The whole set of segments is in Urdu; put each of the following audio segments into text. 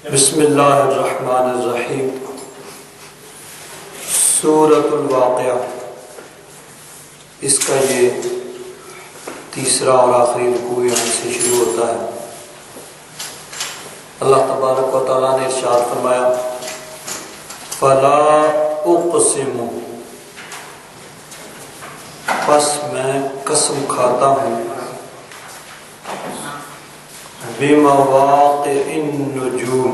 بسم اللہ الرحمن الرحیم۔ سورۃ الواقعہ، اس کا یہ تیسرا اور آخری رکوع یہاں سے شروع ہوتا ہے۔ اللہ تبارک و تعالیٰ نے ارشاد فرمایا فلا اقسم، پس میں قسم کھاتا ہوں بمواقع النجوم،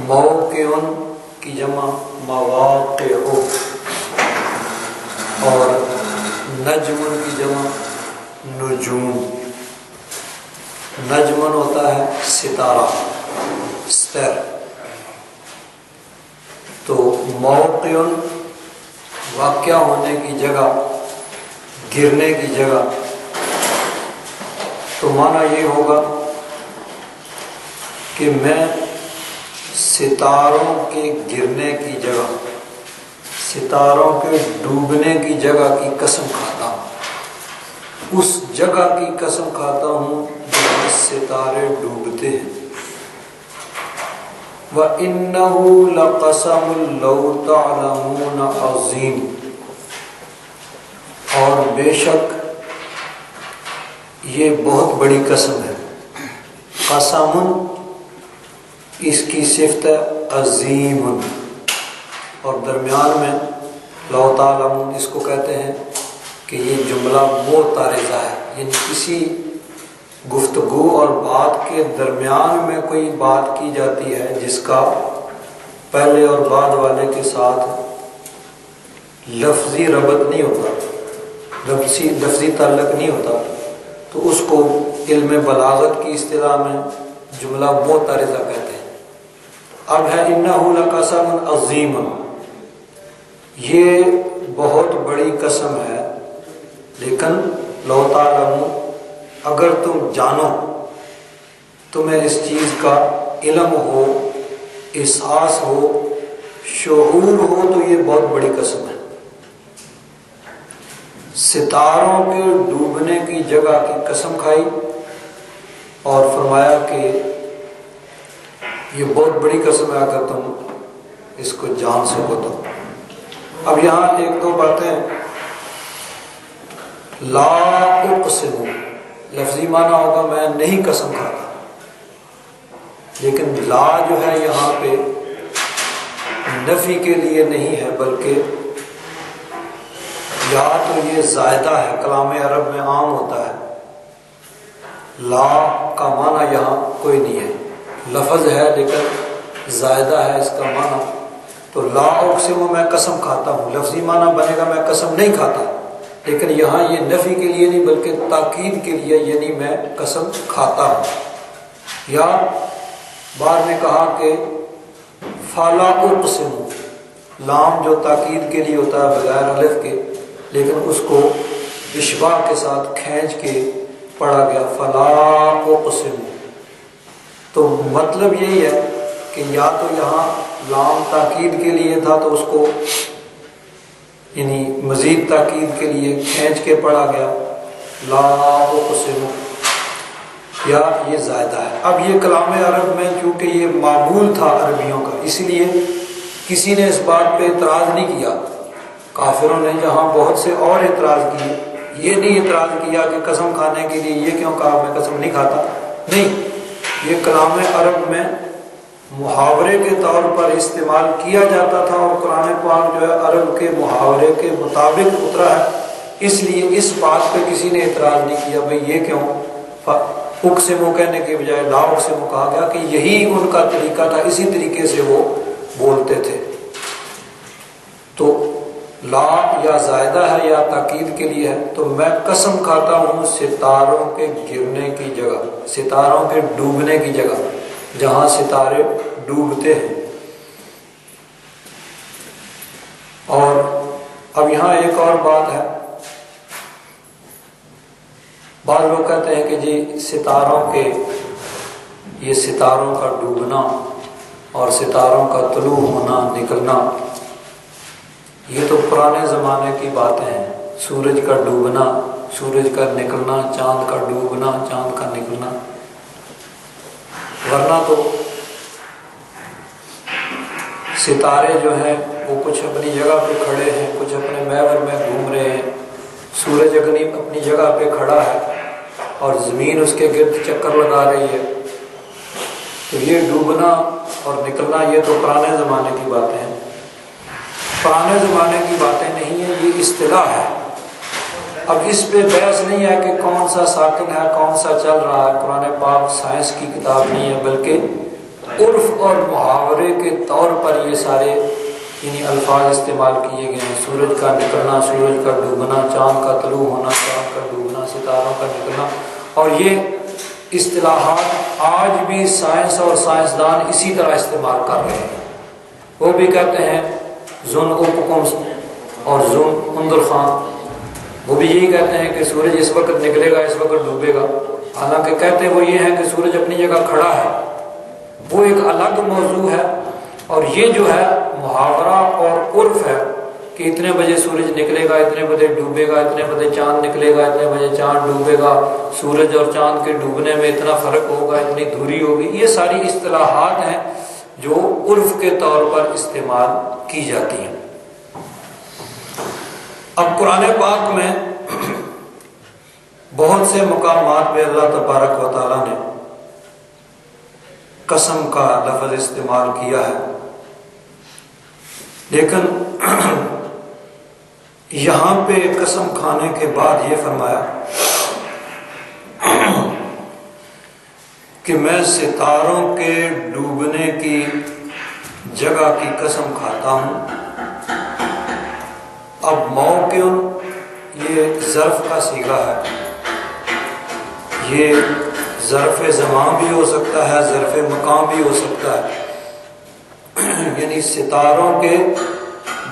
موقع کی جمع مواقع اور نجم کی جمع نجوم۔ نجم ہوتا ہے ستارہ، ستر، تو موقع واقع ہونے کی جگہ، گرنے کی جگہ، تو معنی یہ ہوگا کہ میں ستاروں کے گرنے کی جگہ، ستاروں کے ڈوبنے کی جگہ کی قسم کھاتا ہوں، اس جگہ کی قسم کھاتا ہوں جہاں ستارے ڈوبتے ہیں۔ وَإِنَّهُ لَقَسَمٌ لَوْ تَعْلَمُونَ عَظِيمٌ، اور بے شک یہ بہت بڑی قسم ہے۔ قسم اس کی صفت ہے عظیم، اور درمیان میں لو تعلمون اس کو کہتے ہیں کہ یہ جملہ معترضہ ہے، یعنی کسی گفتگو اور بات کے درمیان میں کوئی بات کی جاتی ہے جس کا پہلے اور بعد والے کے ساتھ لفظی ربط نہیں ہوتا، لفظی تعلق نہیں ہوتا، تو اس کو علم بلاغت کی اصطلاح میں جملہ معترضہ کہتے ہیں۔ اب ہے انہ لقسم عظیم، یہ بہت بڑی قسم ہے، لیکن لو تعلمون، اگر تم جانو، تمہیں اس چیز کا علم ہو، احساس ہو، شعور ہو، تو یہ بہت بڑی قسم ہے۔ ستاروں کے ڈوبنے کی جگہ کی قسم کھائی اور فرمایا کہ یہ بہت بڑی قسم ہے اگر تم اس کو جان سکو تو۔ اب یہاں ایک دو باتیں، لا اقسم لفظی معنی ہوگا میں نہیں قسم کھاتا، لیکن لا جو ہے یہاں پہ نفی کے لیے نہیں ہے، بلکہ یا تو یہ زائدہ ہے، کلام عرب میں عام ہوتا ہے، لا کا معنی یہاں کوئی نہیں ہے، لفظ ہے لیکن زائدہ ہے اس کا معنی، تو لا اقسم میں قسم کھاتا ہوں، لفظی معنی بنے گا میں قسم نہیں کھاتا، لیکن یہاں یہ نفی کے لیے نہیں بلکہ تاکید کے لیے، یعنی میں قسم کھاتا ہوں۔ یا بعد میں کہا کہ فلا اقسم، لام جو تاکید کے لیے ہوتا ہے بغیر الف کے، لیکن اس کو اشباع کے ساتھ کھینچ کے پڑھا گیا فلا اقسم، تو مطلب یہی ہے کہ یا تو یہاں لام تاکید کے لیے تھا تو اس کو یعنی مزید تاکید کے لیے کھینچ کے پڑھا گیا لا اقسم، یا یہ زائدہ ہے۔ اب یہ کلام عرب میں چونکہ یہ معمول تھا عربیوں کا، اس لیے کسی نے اس بات پہ اعتراض نہیں کیا۔ کافروں نے جہاں بہت سے اور اعتراض کیے، یہ نہیں اعتراض کیا کہ قسم کھانے کے لیے یہ کیوں کہا میں قسم نہیں کھاتا، نہیں، یہ کلام عرب میں محاورے کے طور پر استعمال کیا جاتا تھا، اور قرآن پاک جو ہے عرب کے محاورے کے مطابق اترا ہے، اس لیے اس بات پہ کسی نے اعتراض نہیں کیا بھئی یہ کیوں اقسمو کہنے کے بجائے لا اقسمو کہا گیا، کہ یہی ان کا طریقہ تھا، اسی طریقے سے وہ بولتے تھے۔ تو لا یا زائدہ ہے یا تاکید کے لیے ہے، تو میں قسم کھاتا ہوں ستاروں کے گرنے کی جگہ، ستاروں کے ڈوبنے کی جگہ، جہاں ستارے ڈوبتے ہیں۔ اور اب یہاں ایک اور بات ہے، بعض لوگ کہتے ہیں کہ جی ستاروں کے، یہ ستاروں کا ڈوبنا اور ستاروں کا طلوع ہونا نکلنا یہ تو پرانے زمانے کی باتیں ہیں، سورج کا ڈوبنا، سورج کا نکلنا، چاند کا ڈوبنا، چاند کا نکلنا، ورنہ تو ستارے جو ہیں وہ کچھ اپنی جگہ پہ کھڑے ہیں، کچھ اپنے محور میں گھوم رہے ہیں، سورج اپنی جگہ پہ کھڑا ہے اور زمین اس کے گرد چکر لگا رہی ہے۔ تو یہ ڈوبنا اور نکلنا یہ تو پرانے زمانے کی باتیں ہیں، پرانے زمانے کی باتیں نہیں ہیں، یہ اصطلاح ہے۔ اب اس پہ بحث نہیں ہے کہ کون سا ساکن ہے، کون سا چل رہا ہے۔ قرآن پاک سائنس کی کتاب نہیں ہے، بلکہ عرف اور محاورے کے طور پر یہ سارے یعنی الفاظ استعمال کیے گئے ہیں۔ سورج کا نکلنا، سورج کا ڈوبنا، چاند کا طلوع ہونا، چاند کا ڈوبنا، ستاروں کا نکلنا، اور یہ اصطلاحات آج بھی سائنس اور سائنسدان اسی طرح استعمال کر رہے ہیں۔ وہ بھی کہتے ہیں ذن اپکم اور ذن اندر خان، وہ بھی یہی کہتے ہیں کہ سورج اس وقت نکلے گا، اس وقت ڈوبے گا، حالانکہ کہتے وہ یہ ہے کہ سورج اپنی جگہ کھڑا ہے، وہ ایک الگ موضوع ہے۔ اور یہ جو ہے محاورہ اور عرف ہے کہ اتنے بجے سورج نکلے گا، اتنے بجے ڈوبے گا، اتنے بجے چاند نکلے گا، اتنے بجے چاند ڈوبے گا، سورج اور چاند کے ڈوبنے میں اتنا فرق ہوگا، اتنی دوری ہوگی، یہ ساری اصطلاحات ہیں جو عرف کے طور پر استعمال کی جاتی ہیں۔ اب قرآن پاک میں بہت سے مقامات پہ اللہ تبارک و تعالیٰ نے قسم کا لفظ استعمال کیا ہے، لیکن یہاں پہ قسم کھانے کے بعد یہ فرمایا کہ میں ستاروں کے ڈوبنے کی جگہ کی قسم کھاتا ہوں۔ اب موقع یہ ظرف کا صیغہ ہے، یہ ظرف زمان بھی ہو سکتا ہے، ظرف مقام بھی ہو سکتا ہے، یعنی ستاروں کے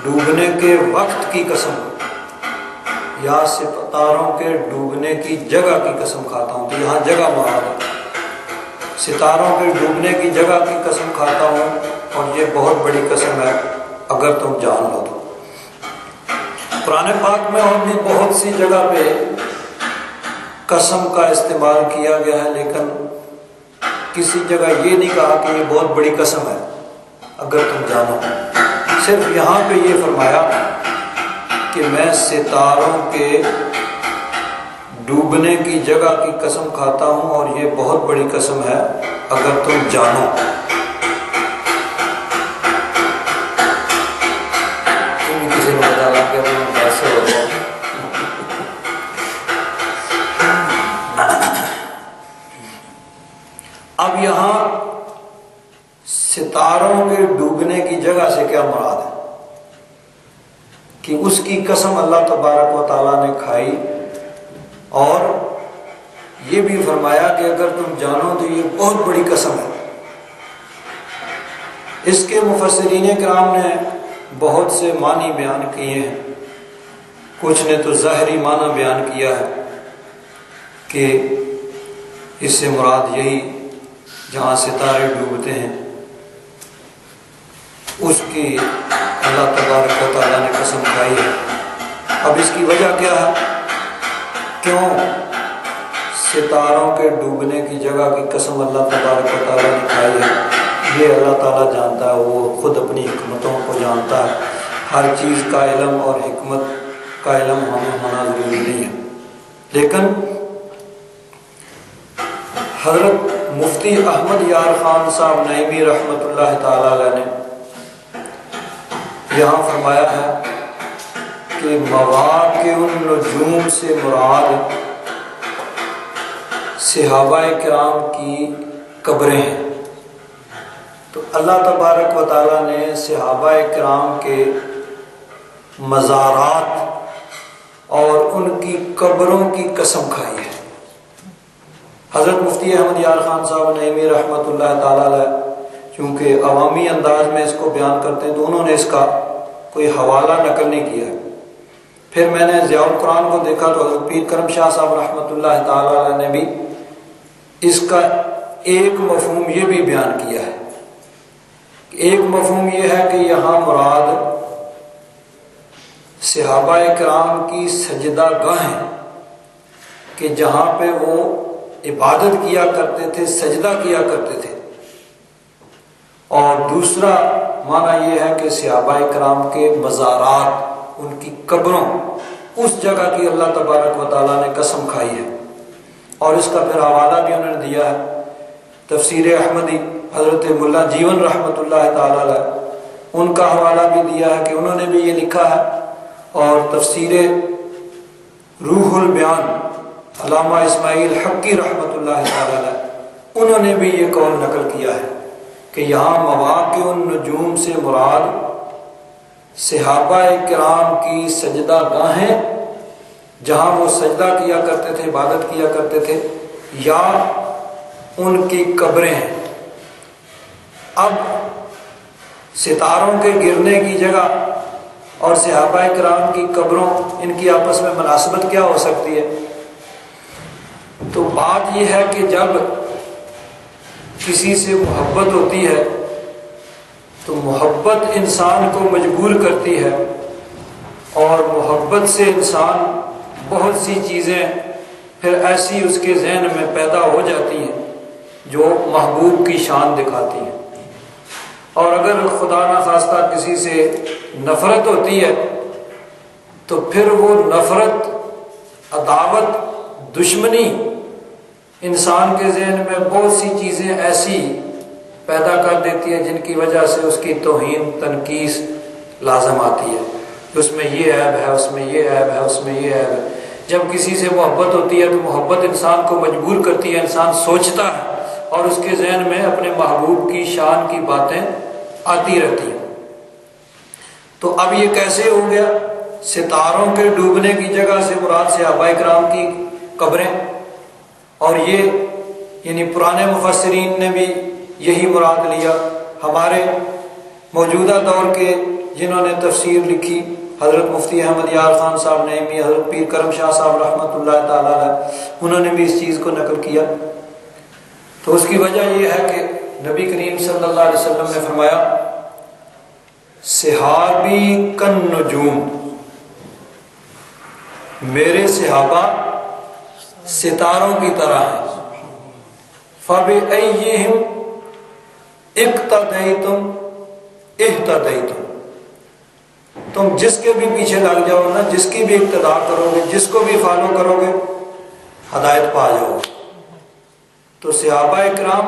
ڈوبنے کے وقت کی قسم یا ستاروں کے ڈوبنے کی جگہ کی قسم کھاتا ہوں۔ تو یہاں جگہ مراد ہے، ستاروں کے ڈوبنے کی جگہ کی قسم کھاتا ہوں، اور یہ بہت بڑی قسم ہے اگر تم جان لو تو۔ قرآن پاک میں اور بھی بہت سی جگہ پہ قسم کا استعمال کیا گیا ہے، لیکن کسی جگہ یہ نہیں کہا کہ یہ بہت بڑی قسم ہے اگر تم جانو۔ صرف یہاں پہ یہ فرمایا کہ میں ستاروں کے ڈوبنے کی جگہ کی قسم کھاتا ہوں، اور یہ بہت بڑی قسم ہے اگر تم جانو۔ کسی نے بتایا کہ ایسے ہو گیا۔ اب یہاں ستاروں کے ڈوبنے کی جگہ سے کیا مراد ہے کہ اس کی قسم اللہ تبارک و تعالیٰ نے کھائی، اور یہ بھی فرمایا کہ اگر تم جانو تو یہ بہت بڑی قسم ہے۔ اس کے مفسرین کرام نے بہت سے معنی بیان کیے ہیں، کچھ نے تو ظاہری معنی بیان کیا ہے کہ اس سے مراد یہی جہاں ستارے ڈوبتے ہیں اس کی اللہ تبارک و تعالیٰ نے قسم کھائی ہے۔ اب اس کی وجہ کیا ہے، کیوں ستاروں کے ڈوبنے کی جگہ کی قسم اللہ تبارک و تعالیٰ نے کھائی ہے، یہ اللہ تعالیٰ جانتا ہے، وہ خود اپنی حکمتوں کو جانتا ہے۔ ہر چیز کا علم اور حکمت کا علم ہونا ضروری نہیں ہے، لیکن حضرت مفتی احمد یار خان صاحب نعیمی رحمۃ اللہ تعالی علیہ نے یہاں فرمایا ہے کہ مواقع النجوم سے مراد صحابہ کرام کی قبریں ہیں۔ تو اللہ تبارک و تعالیٰ نے صحابہ کرام کے مزارات اور ان کی قبروں کی قسم کھائی ہے۔ حضرت مفتی احمد یار خان صاحب نعیمی رحمۃ اللہ تعالی علیہ چونکہ عوامی انداز میں اس کو بیان کرتے ہیں، تو انہوں نے اس کا کوئی حوالہ نقل نہیں کیا ہے۔ پھر میں نے ضیاء القرآن کو دیکھا تو حضرت پیر کرم شاہ صاحب رحمۃ اللہ تعالی علیہ نے بھی اس کا ایک مفہوم یہ بھی بیان کیا ہے۔ ایک مفہوم یہ ہے کہ یہاں مراد صحابہ کرام کی سجدہ گاہیں کہ جہاں پہ وہ عبادت کیا کرتے تھے، سجدہ کیا کرتے تھے، اور دوسرا معنی یہ ہے کہ صحابہ کرام کے مزارات، ان کی قبروں، اس جگہ کی اللہ تبارک و تعالیٰ نے قسم کھائی ہے، اور اس کا پھر حوالہ بھی انہوں نے دیا ہے۔ تفسیر احمدی حضرت ملا جیون رحمۃ اللہ تعالی علیہ، ان کا حوالہ بھی دیا ہے کہ انہوں نے بھی یہ لکھا ہے، اور تفسیر روح البیان علامہ اسماعیل حقی رحمۃ اللہ تعالی علیہ، انہوں نے بھی یہ قول نقل کیا ہے کہ یہاں مواقع النجوم سے مراد صحابہ کرام کی سجدہ گاہیں، جہاں وہ سجدہ کیا کرتے تھے، عبادت کیا کرتے تھے، یا ان کی قبریں ہیں۔ اب ستاروں کے گرنے کی جگہ اور صحابہ کرام کی قبروں، ان کی آپس میں مناسبت کیا ہو سکتی ہے؟ تو بات یہ ہے کہ جب کسی سے محبت ہوتی ہے تو محبت انسان کو مجبور کرتی ہے، اور محبت سے انسان بہت سی چیزیں پھر ایسی اس کے ذہن میں پیدا ہو جاتی ہیں جو محبوب کی شان دکھاتی ہیں۔ اور اگر خدا نخواستہ کسی سے نفرت ہوتی ہے تو پھر وہ نفرت، عداوت، دشمنی انسان کے ذہن میں بہت سی چیزیں ایسی پیدا کر دیتی ہے جن کی وجہ سے اس کی توہین، تنقیص لازم آتی ہے۔ اس میں یہ عیب ہے، اس میں یہ عیب ہے، اس میں یہ عیب ہے۔ جب کسی سے محبت ہوتی ہے تو محبت انسان کو مجبور کرتی ہے، انسان سوچتا ہے اور اس کے ذہن میں اپنے محبوب کی شان کی باتیں آتی رہتی ہیں۔ تو اب یہ کیسے ہو گیا؟ ستاروں کے ڈوبنے کی جگہ سے مراد صحابہ کرام کی قبریں، اور یہ یعنی پرانے مفسرین نے بھی یہی مراد لیا۔ ہمارے موجودہ دور کے جنہوں نے تفسیر لکھی، حضرت مفتی احمد یار خان صاحب نعیمی، حضرت پیر کرم شاہ صاحب رحمۃ اللہ تعالی علیہ، انہوں نے بھی اس چیز کو نقل کیا۔ تو اس کی وجہ یہ ہے کہ نبی کریم صلی اللہ علیہ وسلم نے فرمایا، صحابی کن نجوم، میرے صحابہ ستاروں کی طرح ہیں، فَبِأَيِّهِمْ اقتدیتم اہتدیتم، تم جس کے بھی پیچھے لگ جاؤ نا، جس کی بھی اقتداء کرو گے، جس کو بھی فالو کرو گے، ہدایت پا جاؤ گے۔ تو صحابہ کرام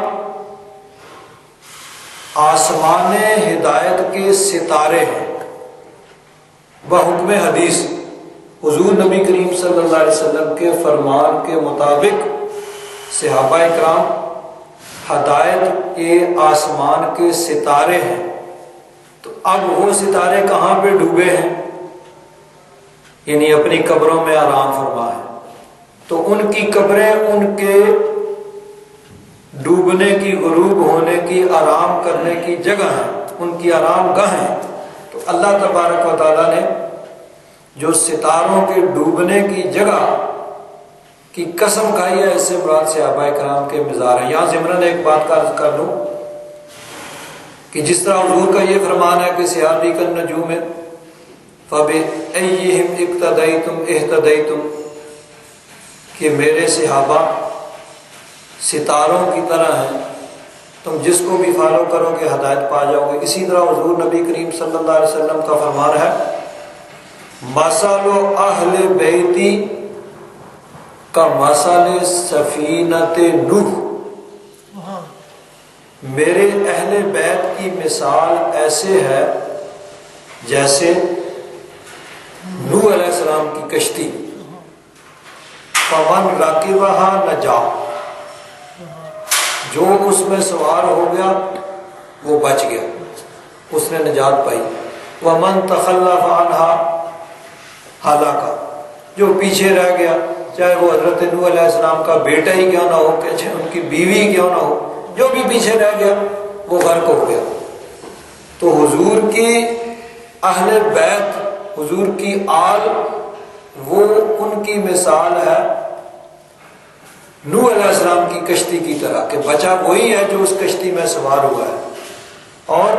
آسمان ہدایت کے ستارے ہیں بحکم حدیث۔ حضور نبی کریم صلی اللہ علیہ وسلم کے فرمان کے مطابق صحابہ کرام ہدایت کے آسمان کے ستارے ہیں۔ تو اب وہ ستارے کہاں پہ ڈوبے ہیں؟ یعنی اپنی قبروں میں آرام فرما ہے۔ تو ان کی قبریں ان کے ڈوبنے کی، غروب ہونے کی، آرام کرنے کی جگہ ہیں، ان کی آرام گاہ ہیں۔ تو اللہ تبارک و تعالیٰ نے جو ستاروں کے ڈوبنے کی جگہ کی قسم کھائی ہے، اس سے مراد صحابہ کرام کے مزار ہیں۔ یہاں ضمناً ایک بات کا عرض کر لوں کہ جس طرح حضور کا یہ فرمان ہے کہ صحابی کالنجوم فَبِأَيِّهِمْ اقتدیتم اہتدیتم، کہ میرے صحابہ ستاروں کی طرح ہیں، تم جس کو بھی فالو کرو گے ہدایت پا جاؤ گے۔ اسی طرح حضور نبی کریم صلی اللہ علیہ وسلم کا فرمان ہے، مثل اہل بیتی کا مثل سفینۃ نوح، میرے اہل بیت کی مثال ایسے ہے جیسے نوح علیہ السلام کی کشتی، فمن رکبها نجا، جو اس میں سوار ہو گیا وہ بچ گیا، اس نے نجات پائی۔ ومن تخلف عنها ہلاک، جو پیچھے رہ گیا، چاہے وہ حضرت نوح علیہ السلام کا بیٹا ہی کیوں نہ ہو، کہ ان کی بیوی کیوں نہ ہو، جو بھی پیچھے رہ گیا وہ غرق ہو گیا۔ تو حضور کی اہل بیت، حضور کی آل، وہ ان کی مثال ہے نوح علیہ السلام کی کشتی کی طرح، کہ بچا وہی ہے جو اس کشتی میں سوار ہوا ہے، اور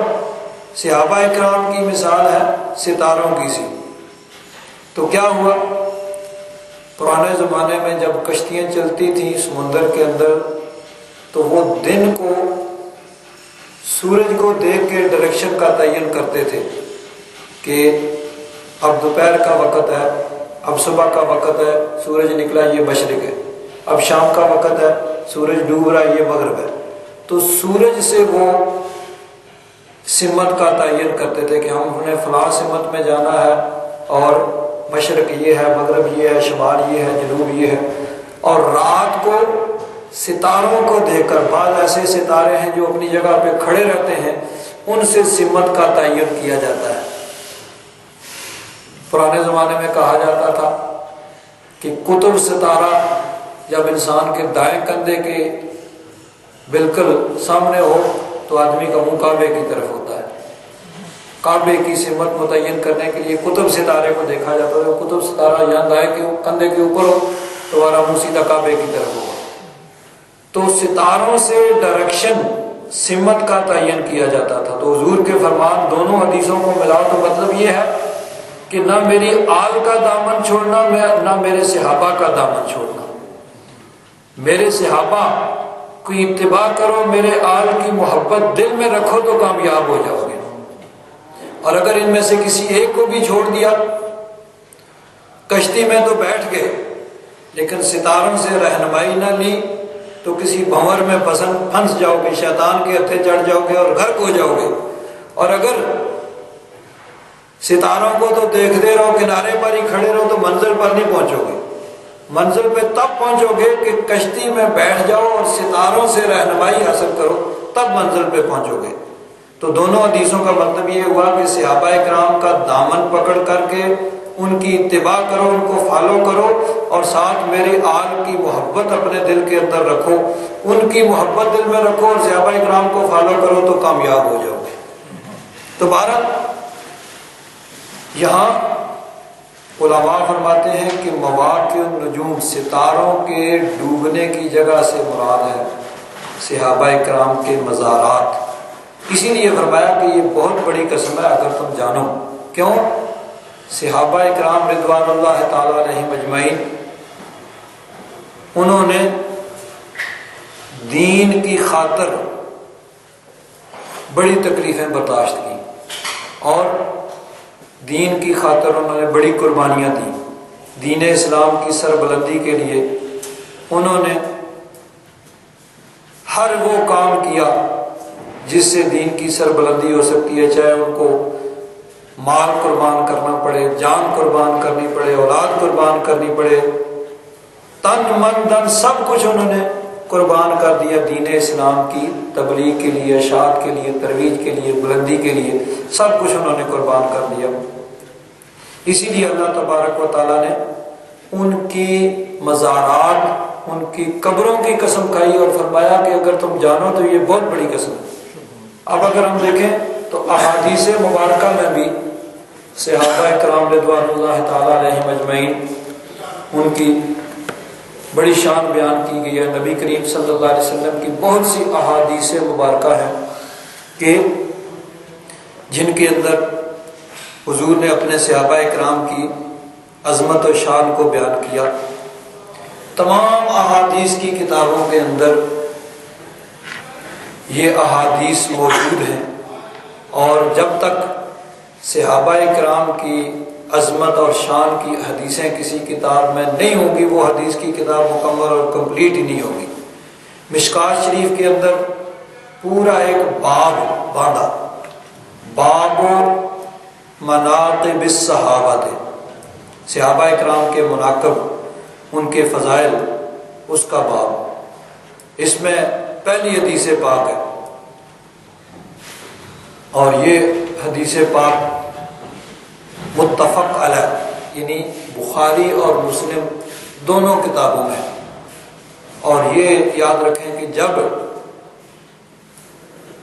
صحابہ کرام کی مثال ہے ستاروں کی سی۔ تو کیا ہوا پرانے زمانے میں جب کشتیاں چلتی تھیں سمندر کے اندر تو وہ دن کو سورج کو دیکھ کے ڈائریکشن کا تعین کرتے تھے کہ اب دوپہر کا وقت ہے، اب صبح کا وقت ہے، سورج نکلا یہ مشرق ہے، اب شام کا وقت ہے، سورج ڈوب رہا ہے یہ مغرب ہے۔ تو سورج سے وہ سمت کا تعین کرتے تھے کہ ہم نے فلاں سمت میں جانا ہے اور مشرق یہ ہے، مغرب یہ ہے، شمال یہ ہے، جنوب یہ ہے۔ اور رات کو ستاروں کو دیکھ کر، بعض ایسے ستارے ہیں جو اپنی جگہ پہ کھڑے رہتے ہیں، ان سے سمت کا تعین کیا جاتا ہے۔ پرانے زمانے میں کہا جاتا تھا کہ قطب ستارہ جب انسان کے دائیں کندھے کے بالکل سامنے ہو تو آدمی کا منہ کعبے کی طرف ہوتا ہے۔ کعبے کی سمت متعین کرنے کے لیے قطب ستارے کو دیکھا جاتا ہے۔ قطب ستارہ یہاں دائیں کے کندھے کے اوپر ہو تو ہمارا منہ سیدھا کعبے کی طرف ہوگا۔ تو ستاروں سے ڈائریکشن سمت کا تعین کیا جاتا تھا۔ تو حضور کے فرمان دونوں حدیثوں کو ملاؤ تو مطلب یہ ہے کہ نہ میری آل کا دامن چھوڑنا، نہ میرے صحابہ کا دامن چھوڑنا۔ میرے صحابہ کی اتباع کرو، میرے آل کی محبت دل میں رکھو تو کامیاب ہو جاؤ گے۔ اور اگر ان میں سے کسی ایک کو بھی چھوڑ دیا، کشتی میں تو بیٹھ گئے لیکن ستاروں سے رہنمائی نہ لی تو کسی بھنور میں پھنس جاؤ گے، شیطان کے ہتھے چڑھ جاؤ گے اور غرق ہو جاؤ گے۔ اور اگر ستاروں کو تو دیکھتے رہو، کنارے پر ہی کھڑے رہو تو منزل پر نہیں پہنچو گے۔ منزل پہ تب پہنچو گے کہ کشتی میں بیٹھ جاؤ اور ستاروں سے رہنمائی حاصل کرو، تب منزل پہ پہنچو گے۔ تو دونوں حدیثوں کا مطلب یہ ہوا کہ صحابہ کرام کا دامن پکڑ کر کے ان کی اتباع کرو، ان کو فالو کرو، اور ساتھ میرے آل کی محبت اپنے دل کے اندر رکھو، ان کی محبت دل میں رکھو اور صحابہ کرام کو فالو کرو تو کامیاب ہو جاؤ گے۔ تو بہرحال یہاں علماء فرماتے ہیں کہ مواقع النجوم، ستاروں کے ڈوبنے کی جگہ سے مراد ہے صحابہ کرام کے مزارات۔ اسی لیے فرمایا کہ یہ بہت بڑی قسم ہے اگر تم جانو۔ کیوں؟ صحابہ کرام رضوان اللہ تعالی علیہم اجمعین، انہوں نے دین کی خاطر بڑی تکلیفیں برداشت کی اور دین کی خاطر انہوں نے بڑی قربانیاں دی۔ دین اسلام کی سربلندی کے لیے انہوں نے ہر وہ کام کیا جس سے دین کی سربلندی ہو سکتی ہے، چاہے ان کو مال قربان کرنا پڑے، جان قربان کرنی پڑے، اولاد قربان کرنی پڑے، تن من دھن سب کچھ انہوں نے قربان کر دیا دین اسلام کی تبلیغ کے لیے، اشاعت کے لیے، ترویج کے لیے، بلندی کے لیے، سب کچھ انہوں نے قربان کر دیا۔ اسی لیے اللہ تبارک و تعالیٰ نے ان کی مزارات، ان کی قبروں کی قسم کھائی اور فرمایا کہ اگر تم جانو تو یہ بہت بڑی قسم ہے۔ اب اگر ہم دیکھیں تو احادیث مبارکہ میں بھی صحابہ کرام رضوان اللہ تعالیٰ علیہم اجمعین ان کی بڑی شان بیان کی گئی ہے۔ نبی کریم صلی اللہ علیہ وسلم کی بہت سی احادیث مبارکہ ہیں کہ جن کے اندر حضور نے اپنے صحابہ کرام کی عظمت و شان کو بیان کیا۔ تمام احادیث کی کتابوں کے اندر یہ احادیث موجود ہیں، اور جب تک صحابہ کرام کی عظمت اور شان کی حدیثیں کسی کتاب میں نہیں ہوں گی، وہ حدیث کی کتاب مکمل اور کمپلیٹ ہی نہیں ہوگی۔ مشکات شریف کے اندر پورا ایک باب باندھا، باب مناقب الصحابہ، صحابہ کرام کے مناقب، ان کے فضائل، اس کا باب۔ اس میں پہلی حدیث پاک ہے، اور یہ حدیث پاک متفق علیہ، یعنی بخاری اور مسلم دونوں کتابوں میں۔ اور یہ یاد رکھیں کہ جب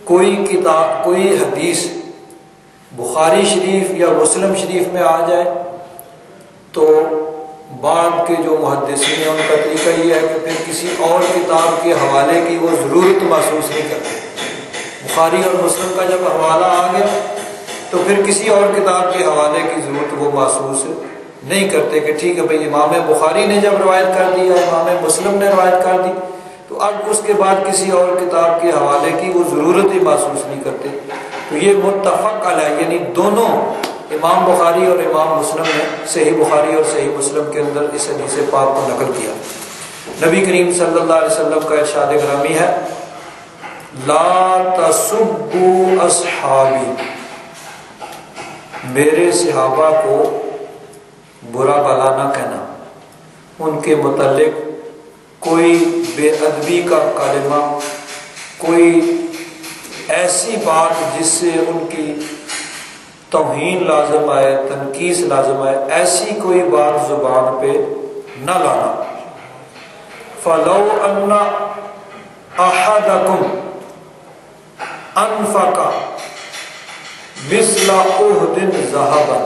کوئی کتاب، کوئی حدیث بخاری شریف یا مسلم شریف میں آ جائے تو بعد کے جو محدثین ہیں ان کا طریقہ یہ ہے کہ پھر کسی اور کتاب کے حوالے کی وہ ضرورت محسوس نہیں کرتے۔ بخاری اور مسلم کا جب حوالہ آ گیا تو پھر کسی اور کتاب کے حوالے کی ضرورت وہ محسوس نہیں کرتے کہ ٹھیک ہے بھئی امام بخاری نے جب روایت کر دی یا امام مسلم نے روایت کر دی تو اب اس کے بعد کسی اور کتاب کے حوالے کی وہ ضرورت ہی محسوس نہیں کرتے. تو یہ متفق علیہ یعنی دونوں امام بخاری اور امام مسلم نے صحیح بخاری اور صحیح مسلم کے اندر اس حدیث پاک کو نقل کیا. نبی کریم صلی اللہ علیہ وسلم کا ارشاد گرامی ہے لا تسبوا اصحابی، میرے صحابہ کو برا بلا نہ کہنا، ان کے متعلق کوئی بے ادبی کا کلمہ، کوئی ایسی بات جس سے ان کی توہین لازم آئے، تنقیص لازم آئے، ایسی کوئی بات زبان پہ نہ لانا. فَلَوْ أَنَّ أَحَدَكُمْ أَنفَقَ مِثْلَ أُحْدٍ ذَهَبًا،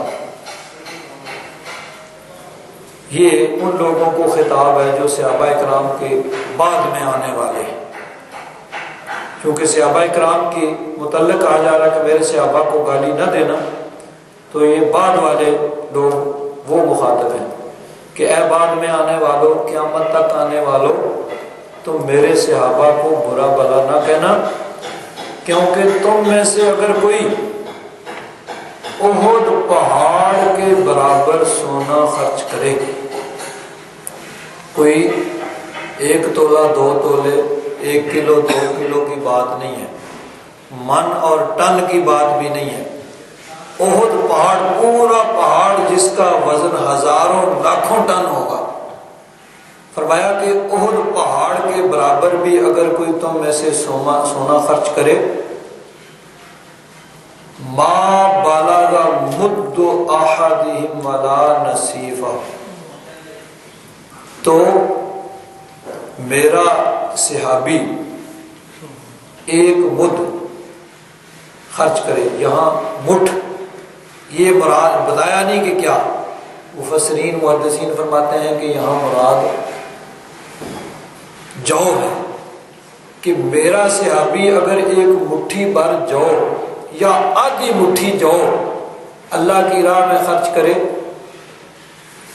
یہ ان لوگوں کو خطاب ہے جو صحابہ اکرام کے بعد میں آنے والے ہیں. کیونکہ صحابہ اکرام کے متعلق کہا جا رہا ہے کہ میرے صحابہ کو گالی نہ دینا، تو یہ بعد والے لوگ وہ مخاطب ہیں کہ اے بعد میں آنے والوں، قیامت تک آنے والوں، تم میرے صحابہ کو برا بلا نہ کہنا، کیونکہ تم میں سے اگر کوئی احد پہاڑ کے برابر سونا خرچ کرے، کوئی 1 تولہ 2 تولے 1 کلو 2 کلو کی بات نہیں ہے، من اور ٹن کی بات بھی نہیں ہے. احد پہاڑ، پورا پہاڑ جس کا وزن ہزاروں لاکھوں ٹن ہوگا، فرمایا کہ احد پہاڑ کے برابر بھی اگر کوئی تم میں سے سونا خرچ کرے، ما بلغ مد احدہم ولا نصیفہ، تو میرا صحابی 1 مد خرچ کرے. یہاں مٹھ یہ مراد بتایا نہیں کہ کیا، مفسرین محدثین فرماتے ہیں کہ یہاں مراد جو ہے کہ میرا صحابی اگر 1 مٹھی بھر جو یا آدھی مٹھی جو اللہ کی راہ میں خرچ کرے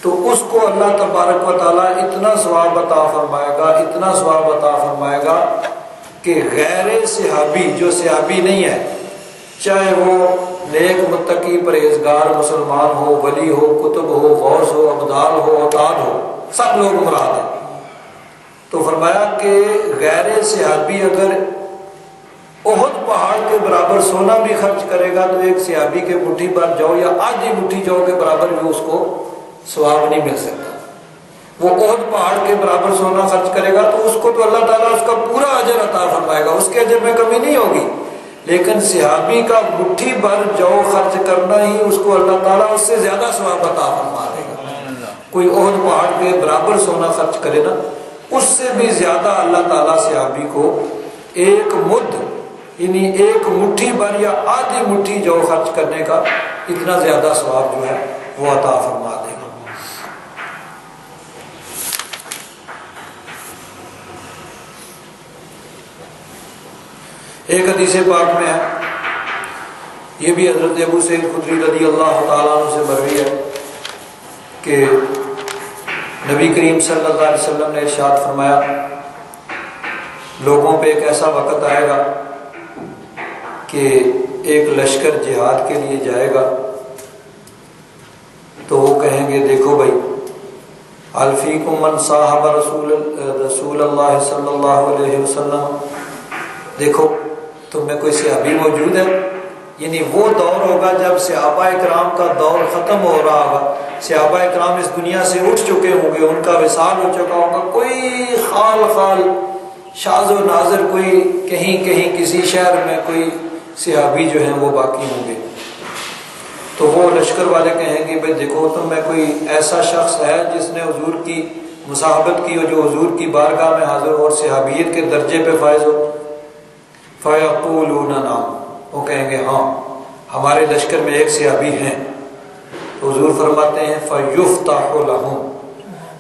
تو اس کو اللہ تبارک و تعالیٰ اتنا ثواب عطا فرمائے گا، اتنا ثواب عطا فرمائے گا کہ غیر صحابی جو صحابی نہیں ہے، چاہے وہ نیک متقی پرہیزگار مسلمان ہو، ولی ہو، کتب ہو، غوث ہو، ابدال ہو، اوتاد ہو، سب لوگ مراد ہیں. تو فرمایا کہ غیر صحابی اگر احد پہاڑ کے برابر سونا بھی خرچ کرے گا تو ایک صحابی کے مٹھی پر جو یا آدھی مٹھی جو کے برابر بھی اس کو ثواب نہیں مل سکتا. وہ احد پہاڑ کے برابر سونا خرچ کرے گا تو اس کو تو اللہ تعالیٰ اس کا پورا اجر عطا فرمائے گا، اس کے اجر میں کمی نہیں ہوگی. لیکن صحابی کا مٹھی بھر جو خرچ کرنا ہی اس کو اللہ تعالیٰ اس سے زیادہ ثواب عطا فرما دے گا. کوئی احد پہاڑ کے برابر سونا خرچ کرے نا، اس سے بھی زیادہ اللہ تعالیٰ صحابی کو 1 مد یعنی 1 مٹھی بھر یا آدھی مٹھی جو خرچ کرنے کا اتنا زیادہ ثواب جو ہے وہ عطا فرما دے گا. ایک حدیث پاک میں ہے، یہ بھی حضرت ابو سعید خدری رضی اللہ تعالیٰ عنہ سے مروی ہے کہ نبی کریم صلی اللہ علیہ وسلم نے ارشاد فرمایا لوگوں پہ ایک ایسا وقت آئے گا کہ ایک لشکر جہاد کے لیے جائے گا تو وہ کہیں گے دیکھو بھائی هل فیکم من صاحب رسول اللہ صلی اللہ علیہ وسلم، دیکھو تم میں کوئی صحابی موجود ہے. یعنی وہ دور ہوگا جب صحابہ اکرام کا دور ختم ہو رہا ہوگا، صحابہ اکرام اس دنیا سے اٹھ چکے ہوں گے، ان کا وصال ہو چکا ہوگا، کوئی خال شاذ و ناظر کوئی کہیں کسی شہر میں کوئی صحابی جو ہیں وہ باقی ہوں گے. تو وہ لشکر والے کہیں گے بھائی دیکھو تم میں کوئی ایسا شخص ہے جس نے حضور کی مصاحبت کی اور جو حضور کی بارگاہ میں حاضر اور صحابیت کے درجے پہ فائز ہو. فَيَقُولُونَ نَعَمْ، وہ کہیں گے ہاں ہمارے لشکر میں ایک صحابی ہیں. تو حضور فرماتے ہیں فَيُفْتَحُ لَهُمْ،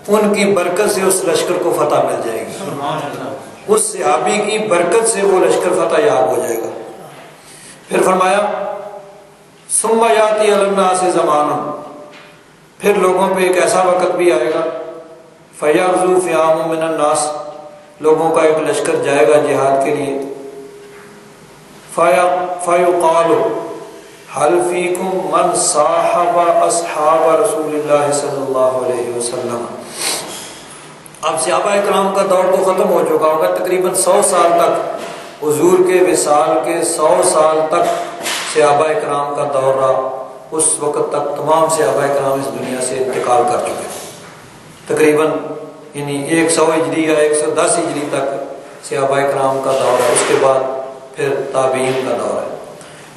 ان کی برکت سے اس لشکر کو فتح مل جائے گی، اس صحابی کی برکت سے وہ لشکر فتح یاب ہو جائے گا. پھر فرمایا ثُمَّ يَأْتِي عَلَى النَّاسِ زَمَانٌ، پھر لوگوں پہ ایک ایسا وقت بھی آئے گا فَيَغْزُو فِئَامٌ مِّنَ النَّاسِ، لوگوں کا ایک لشکر جائے گا جہاد کے لیے، فَيُقَالُ هَلْ فِيكُم مَّن صَاحَبَ أَصْحَابَ رَسُولِ اللَّهِ صلی اللہ علیہ وسلم۔ اب صحابہ کرام کا دور تو ختم ہو چکا ہوگا، تقریباً 100 سال تک حضور کے وصال کے 100 سال تک صحابہ کرام کا دور رہا۔ اس وقت تک تمام صحابہ کرام اس دنیا سے انتقال کر چکے، تقریباً یعنی 100 ہجری یا 110 ہجری تک صحابہ کرام کا دور ہے، اس کے بعد پھر تابعین کا دور ہے۔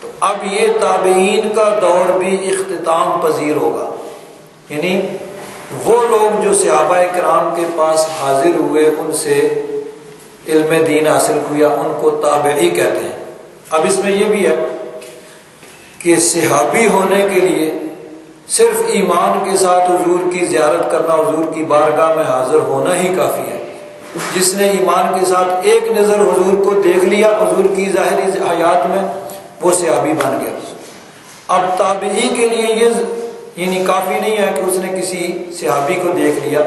تو اب یہ تابعین کا دور بھی اختتام پذیر ہوگا، یعنی وہ لوگ جو صحابہ کرام کے پاس حاضر ہوئے، ان سے علم دین حاصل کیا، ان کو تابعی کہتے ہیں۔ اب اس میں یہ بھی ہے کہ صحابی ہونے کے لیے صرف ایمان کے ساتھ حضور کی زیارت کرنا، حضور کی بارگاہ میں حاضر ہونا ہی کافی ہے۔ جس نے ایمان کے ساتھ ایک نظر حضور کو دیکھ لیا حضور کی ظاہری حیات میں، وہ صحابی بن گیا۔ اب تابعی کے لیے یہ یعنی کافی نہیں ہے کہ اس نے کسی صحابی کو دیکھ لیا،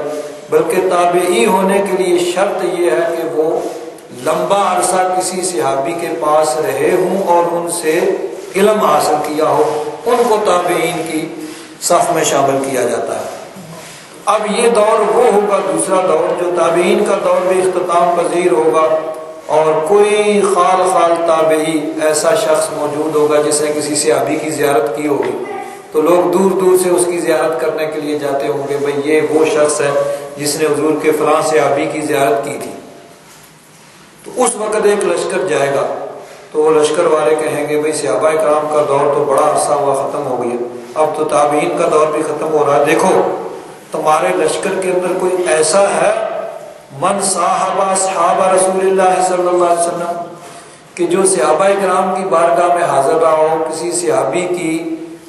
بلکہ تابعی ہونے کے لیے شرط یہ ہے کہ وہ لمبا عرصہ کسی صحابی کے پاس رہے ہوں اور ان سے علم حاصل کیا ہو، ان کو تابعین کی صف میں شامل کیا جاتا ہے۔ اب یہ دور وہ ہوگا دوسرا دور جو تابعین کا دور بھی اختتام پذیر ہوگا، اور کوئی خال خال تابعی ایسا شخص موجود ہوگا جس نے کسی صحابی کی زیارت کی ہوگی، تو لوگ دور دور سے اس کی زیارت کرنے کے لیے جاتے ہوں گے، بھئی یہ وہ شخص ہے جس نے حضور کے فلاں صحابی کی زیارت کی تھی۔ تو اس وقت ایک لشکر جائے گا، تو وہ لشکر والے کہیں گے بھئی صحابہ کرام کا دور تو بڑا عرصہ ہوا ختم ہو گیا، اب تو تابعین کا دور بھی ختم ہو رہا ہے، دیکھو تمہارے لشکر کے اندر کوئی ایسا ہے من صاحب اصحاب رسول اللہ صلی اللہ علیہ وسلم، کہ جو صحابہ کرام کی بارگاہ میں حاضر رہا ہو، کسی صحابی کی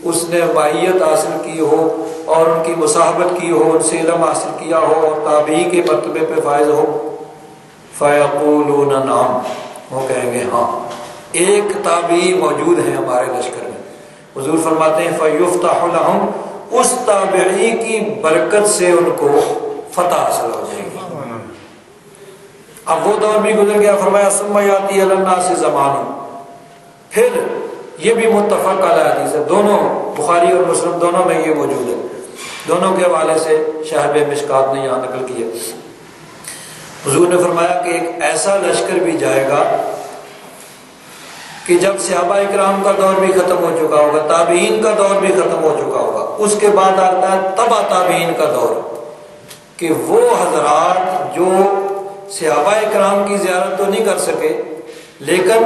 اس نے ماہیت حاصل کی ہو اور ان کی مصاحبت کی ہو، ان سے علم حاصل کیا ہو اور تابعی کے مرتبے پہ فائز ہو۔ فَيَقُولُونَ نَعَمْ، وہ کہیں گے ہاں ایک تابعی موجود ہے ہمارے لشکر میں۔ حضور فرماتے ہیں فَيُفْتَحُ لَهُمْ، اس تابعی کی برکت سے ان کو فتح حاصل ہو جائے گی۔ اب وہ دور بھی گزر گیا، فرمایا ثُمَّ يَأْتِي عَلَى النَّاسِ زَمَانٌ، پھر یہ بھی متفق علیہ حدیث ہے، دونوں بخاری اور مسلم دونوں میں یہ موجود ہے، دونوں کے حوالے سے صاحب مشکات نے یہاں نقل کیا۔ حضور نے فرمایا کہ ایک ایسا لشکر بھی جائے گا کہ جب صحابہ اکرام کا دور بھی ختم ہو چکا ہوگا، تابعین کا دور بھی ختم ہو چکا ہوگا، اس کے بعد آتا ہے تبع تابعین کا دور، کہ وہ حضرات جو صحابہ اکرام کی زیارت تو نہیں کر سکے لیکن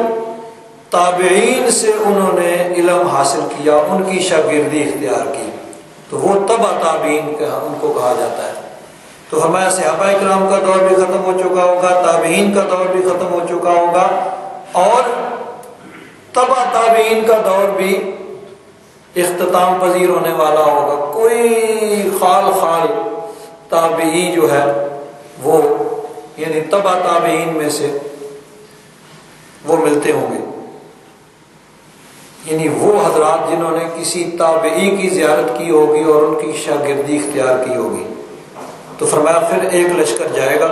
تابعین سے انہوں نے علم حاصل کیا، ان کی شاگردی اختیار کی، تو وہ تبع تابعین ان کو کہا جاتا ہے۔ تو ہمارا صحابہ اکرام کا دور بھی ختم ہو چکا ہوگا، تابعین کا دور بھی ختم ہو چکا ہوگا، اور تبع تابعین کا دور بھی اختتام پذیر ہونے والا ہوگا۔ کوئی خال خال تابعی جو ہے وہ یعنی تبع تابعین میں سے وہ ملتے ہوں گے، یعنی وہ حضرات جنہوں نے کسی تابعی کی زیارت کی ہوگی اور ان کی شاگردی اختیار کی ہوگی۔ تو فرمایا پھر ایک لشکر جائے گا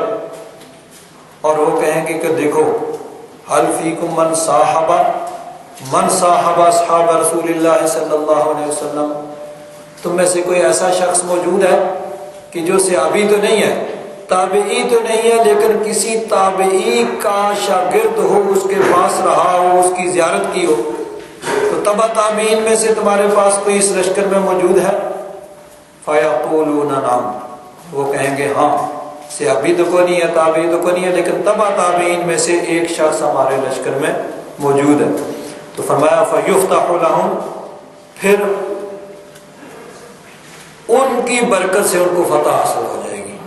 اور وہ کہیں گے کہ دیکھو حل فیکم من صاحب اصحاب رسول اللہ صلی اللہ علیہ وسلم، تم میں سے کوئی ایسا شخص موجود ہے کہ جو صحابی تو نہیں ہے، تابعی تو نہیں ہے، لیکن کسی تابعی کا شاگرد ہو، اس کے پاس رہا ہو، اس کی زیارت کی ہو، تو تبع تابعین میں سے تمہارے پاس کوئی اس لشکر میں موجود ہے؟ فَيَقُولُونَ نَعَمْ، وہ کہیں گے ہاں صحابی تو کوئی نہیں ہے، تابعی تو کوئی نہیں ہے، لیکن تبع تابعین میں سے ایک شخص ہمارے لشکر میں موجود ہے۔ تو فرمایا فَيُفْتَحُ لَهُمْ، پھر ان کی برکت سے ان کو فتح حاصل ہو جائے گی۔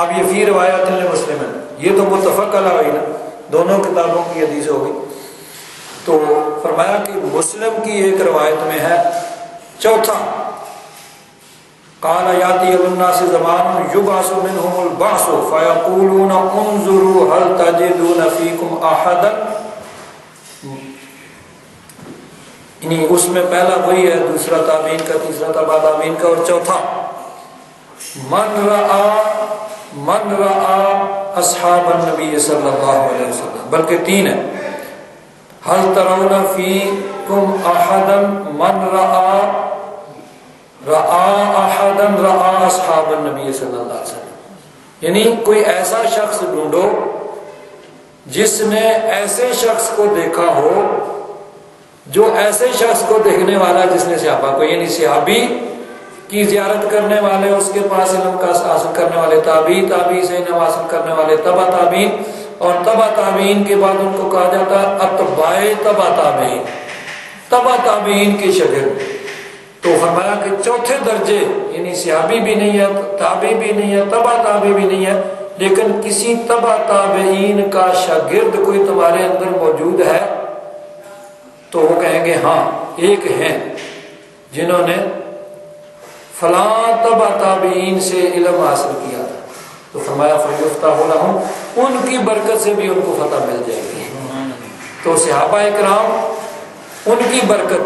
اب یہ فی روایات مسلم ہے، یہ تو متفق علیہ ہوئی نا، دونوں کتابوں کی حدیث ہوگی۔ تو فرمایا کہ مسلم کی ایک روایت میں ہے چوتھا، قال یاتی الناس زمان یبعث منهم البعث فیقولون انظروا هل تجدون فیکم احدا یعنی اس میں پہلا وہی ہے، دوسرا تابعین کا، تیسرا تبع تابعین کا، اور چوتھا من رعا اصحاب النبی صلی اللہ علیہ وسلم، بلکہ تین ہے، هل ترون فیکم احدا من رعا احدا رعا اصحاب النبی صلی اللہ علیہ وسلم، یعنی کوئی ایسا شخص ڈھونڈو جس نے ایسے شخص کو دیکھا ہو، جو ایسے شخص کو دیکھنے والا جس نے صحابہ کو، یعنی صحابی کی زیارت کرنے والے، اس کے پاس علم کا حاصل کرنے والے، تابعی سے علم حاصل کرنے والے، تبع تابعین، اور تبع تابعین کے بعد ان کو کہا جاتا ہے اتباع تبع تابعین، تبع تابعین کے شاگرد۔ تو فرمایا کہ چوتھے درجے، یعنی صحابی بھی نہیں ہے، تابعی بھی نہیں ہے، تبع تابعی بھی نہیں ہے، لیکن کسی تبع تابعین کا شاگرد کوئی تمہارے اندر موجود ہے، تو وہ کہیں گے ہاں ایک ہیں جنہوں نے فلاں تبع تابعین سے علم حاصل کیا تھا، تو فرمایا فیفتح لہم، ان کی برکت سے بھی ان کو فتح مل جائے گی۔ تو صحابہ اکرام، ان کی برکت،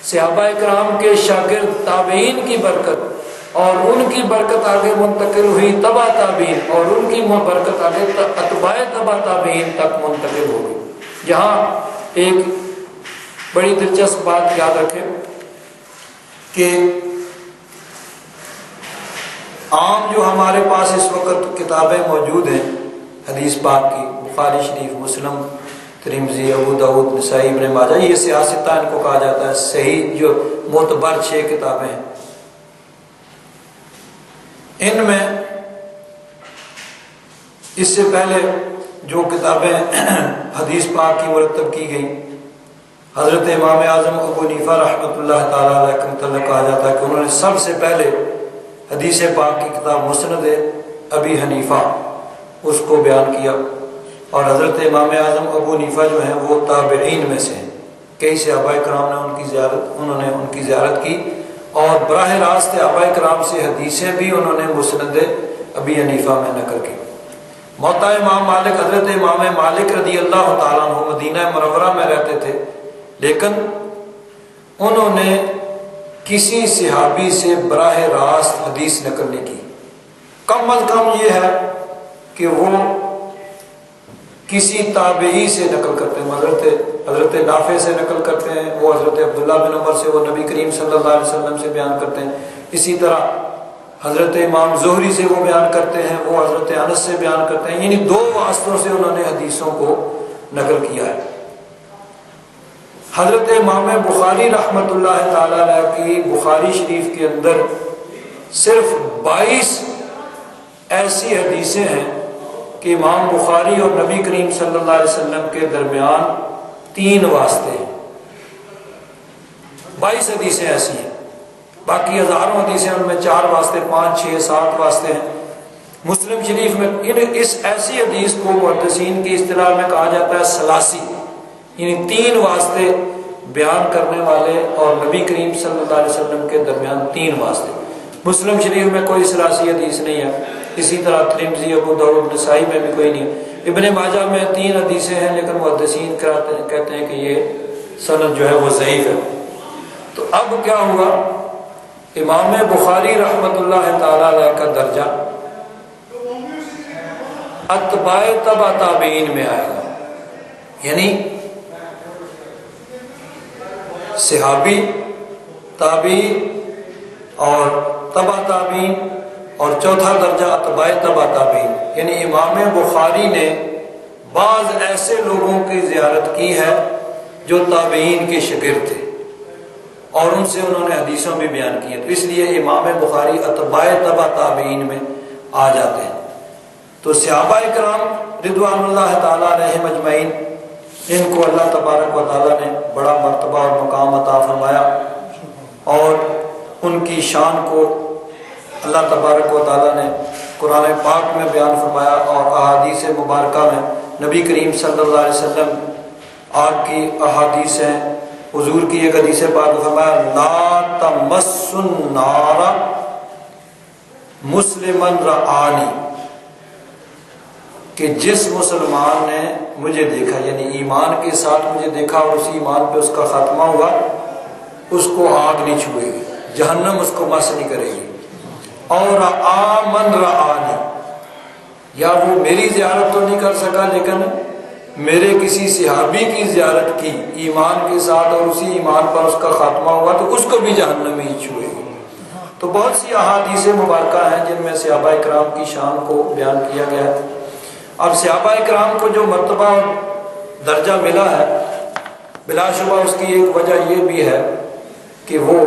صحابہ اکرام کے شاگرد تابعین کی برکت، اور ان کی برکت آگے منتقل ہوئی تبع تابعین، اور ان کی برکت آگے اتباع تبع تابعین تک منتقل ہو گئی۔ جہاں ایک بڑی دلچسپ بات یاد رکھیں کہ عام جو ہمارے پاس اس وقت کتابیں موجود ہیں حدیث پاک کی، بخاری شریف، مسلم، ترمذی، ابو داؤد، نسائی، ابن ماجہ، یہ سیاستہ ان کو کہا جاتا ہے، صحیح جو معتبر 6 کتابیں ہیں، ان میں اس سے پہلے جو کتابیں حدیث پاک کی مرتب کی گئی، حضرت امام اعظم ابو حنیفہ رحمۃ اللہ تعالیٰ علیہ کا متعلق کہا جاتا ہے کہ انہوں نے سب سے پہلے حدیث پاک کی کتاب مسند ابی حنیفہ اس کو بیان کیا، اور حضرت امام اعظم ابو حنیفہ جو ہیں وہ تابعین میں سے ہیں، کئی صحابہ کرام نے انہوں نے ان کی زیارت کی، اور براہ راست صحابہ کرام سے حدیثیں بھی انہوں نے مسند ابی حنیفہ میں نقل کی۔ موطا امام مالک، حضرت امام مالک رضی اللہ تعالیٰ عنہ مدینہ منورہ میں رہتے تھے، لیکن انہوں نے کسی صحابی سے براہ راست حدیث نقل نہیں کی۔ کم از کم یہ ہے کہ وہ کسی تابعی سے نقل کرتے ہیں، حضرت نافع سے نقل کرتے ہیں، وہ حضرت عبداللہ بن عمر سے، وہ نبی کریم صلی اللہ علیہ وسلم سے بیان کرتے ہیں، اسی طرح حضرت امام زہری سے وہ بیان کرتے ہیں، وہ حضرت انس سے بیان کرتے ہیں، یعنی 2 واسطوں سے انہوں نے حدیثوں کو نقل کیا ہے۔ حضرت امام بخاری رحمۃ اللہ تعالیٰ علیہ کی بخاری شریف کے اندر صرف 22 ایسی حدیثیں ہیں کہ امام بخاری اور نبی کریم صلی اللہ علیہ وسلم کے درمیان 3 واسطے ہیں، 22 حدیثیں ایسی ہیں، باقی ہزاروں حدیثیں، ان میں 4 واسطے، 5، 6، 7 واسطے ہیں۔ مسلم شریف میں اس ایسی حدیث کو محدثین کی اصطلاح میں کہا جاتا ہے سلاسی، یعنی 3 واسطے بیان کرنے والے اور نبی کریم صلی اللہ علیہ وسلم کے درمیان 3 واسطے۔ مسلم شریف میں کوئی سلاسی حدیث نہیں ہے، اسی طرح ترمذی، ابو داؤد، نسائی میں بھی کوئی نہیں، ابن ماجہ میں 3 حدیثیں ہیں، لیکن محدثین کہتے ہیں کہ یہ سند جو ہے وہ ضعیف ہے۔ تو اب کیا ہوا، امام بخاری رحمۃ اللہ تعالیٰ علیہ کا درجہ اتباع تبع تابعین میں آئے گا، یعنی صحابی، تابعی اور تبع تابعین، اور چوتھا درجہ اتباع تبع تابعین، یعنی امام بخاری نے بعض ایسے لوگوں کی زیارت کی ہے جو تابعین کے شاگرد تھے، اور ان سے انہوں نے حدیثوں بھی بیان کی ہے، تو اس لیے امام بخاری اتباع تبع تابعین میں آ جاتے ہیں۔ تو صحابہ کرام رضوان اللہ تعالیٰ علیہم اجمعین، ان کو اللہ تبارک و تعالیٰ نے بڑا مرتبہ اور مقام عطا فرمایا، اور ان کی شان کو اللہ تبارک و تعالیٰ نے قرآن پاک میں بیان فرمایا، اور احادیث مبارکہ میں نبی کریم صلی اللہ علیہ وسلم آپ کی احادیث ہیں، حضور کی ایک حدیث پاک فرمایا لا تمس النار مسلما رآنی، کہ جس مسلمان نے مجھے دیکھا، یعنی ایمان کے ساتھ مجھے دیکھا اور اسی ایمان پہ اس کا خاتمہ ہوا، اس کو آگ نہیں چھوئے گی، جہنم اس کو مس نہیں کرے گی۔ اور آمن رآنی، یا وہ میری زیارت تو نہیں کر سکا لیکن میرے کسی صحابی کی زیارت کی ایمان کے ساتھ اور اسی ایمان پر اس کا خاتمہ ہوا تو اس کو بھی جہنم ہی چھوئے گی۔ تو بہت سی احادیث مبارکہ ہیں جن میں صحابہ کرام کی شان کو بیان کیا گیا ہے۔ اب صحابہ کرام کو جو مرتبہ اور درجہ ملا ہے، بلا شبہ اس کی ایک وجہ یہ بھی ہے کہ وہ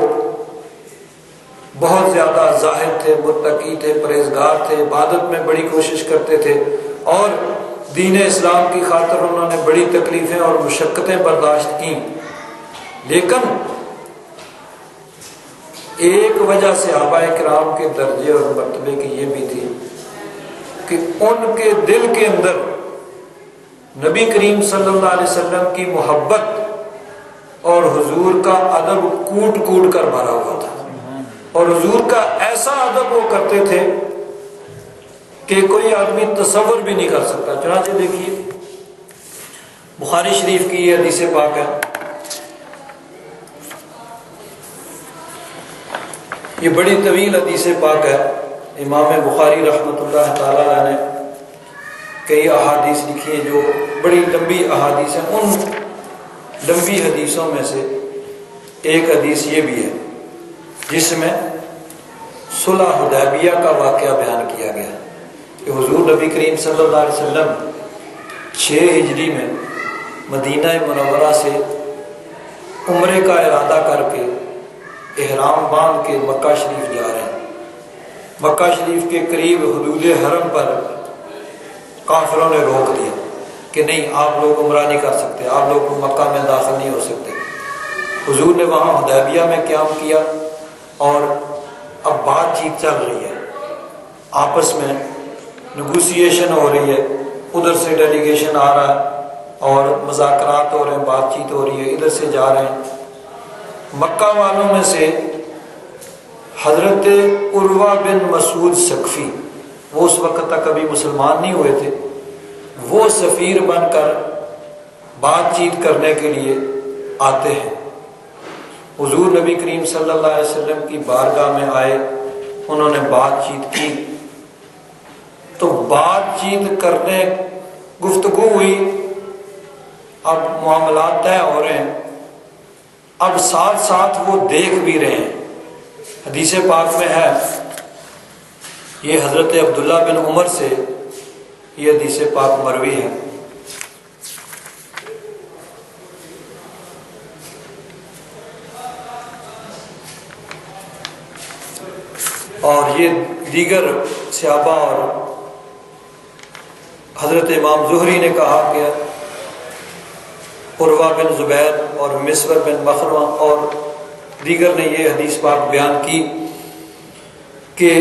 بہت زیادہ زاہد تھے، متقی تھے، پرہیزگار تھے، عبادت میں بڑی کوشش کرتے تھے، اور دین اسلام کی خاطر انہوں نے بڑی تکلیفیں اور مشقتیں برداشت کیں۔ لیکن ایک وجہ صحابہ کرام کے درجے اور مرتبے کی یہ بھی تھی کہ ان کے دل کے اندر نبی کریم صلی اللہ علیہ وسلم کی محبت اور حضور کا ادب کوٹ کوٹ کر بھرا ہوا تھا، اور حضور کا ایسا ادب وہ کرتے تھے کہ کوئی آدمی تصور بھی نہیں کر سکتا۔ چنانچہ دیکھیے بخاری شریف کی یہ حدیث پاک ہے، یہ بڑی طویل حدیث پاک ہے۔ امام بخاری رحمۃ اللہ تعالی علیہ نے کئی احادیث لکھی ہیں جو بڑی لمبی احادیث ہیں۔ ان لمبی حدیثوں میں سے ایک حدیث یہ بھی ہے جس میں صلح حدیبیہ کا واقعہ بیان کیا گیا کہ حضور نبی کریم صلی اللہ علیہ وسلم 6 ہجری میں مدینہ منورہ سے عمرے کا ارادہ کر کے احرام باندھ کے مکہ شریف جا رہے ہیں۔ مکہ شریف کے قریب حدود حرم پر کافروں نے روک دیا کہ نہیں، آپ لوگ عمرہ نہیں کر سکتے، آپ لوگ مکہ میں داخل نہیں ہو سکتے۔ حضور نے وہاں حدیبیہ میں قیام کیا، اور اب بات چیت چل رہی ہے، آپس میں نیگوسیشن ہو رہی ہے، ادھر سے ڈیلیگیشن آ رہا ہے اور مذاکرات ہو رہے ہیں، بات چیت ہو رہی ہے، ادھر سے جا رہے ہیں۔ مکہ والوں میں سے حضرت عروہ بن مسعود ثقفی، وہ اس وقت تک ابھی مسلمان نہیں ہوئے تھے، وہ سفیر بن کر بات چیت کرنے کے لیے آتے ہیں۔ حضور نبی کریم صلی اللہ علیہ وسلم کی بارگاہ میں آئے، انہوں نے بات چیت کی، تو بات چیت کرنے گفتگو ہوئی، اب معاملات طے ہو رہے ہیں، اب ساتھ ساتھ وہ دیکھ بھی رہے ہیں۔ حدیث پاک میں ہے، یہ حضرت عبداللہ بن عمر سے یہ حدیث پاک مروی ہے، اور یہ دیگر صحابہ اور حضرت امام زہری نے کہا کہ عروہ بن زبیر اور مسور بن مخرمہ اور دیگر نے یہ حدیث پاک بیان کی کہ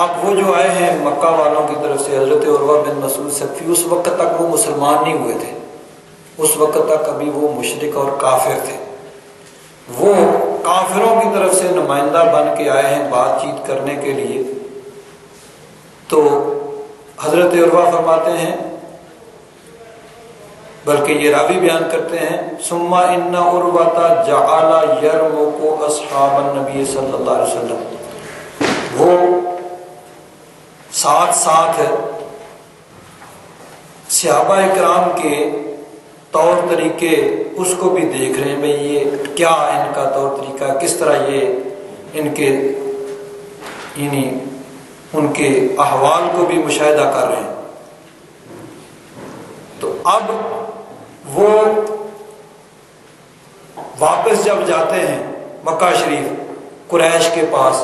اب وہ جو آئے ہیں مکہ والوں کی طرف سے، حضرت عروہ بن مسعود ثقفی، اس وقت تک وہ مسلمان نہیں ہوئے تھے، اس وقت تک ابھی وہ مشرک اور کافر تھے، وہ کافروں کی طرف سے نمائندہ بن کے آئے ہیں بات چیت کرنے کے لیے۔ تو حضرت عروہ فرماتے ہیں، بلکہ یہ راوی بیان کرتے ہیں، ثم ان عروہ جعل یرمق اصحاب النبی صلی اللہ علیہ وسلم، وہ ساتھ ساتھ صحابہ کرام کے طور طریقے اس کو بھی دیکھ رہے ہیں، بھئی یہ کیا ان کا طور طریقہ، کس طرح یہ ان کے یعنی ان کے احوال کو بھی مشاہدہ کر رہے ہیں۔ تو اب وہ واپس جب جاتے ہیں مکہ شریف، قریش کے پاس،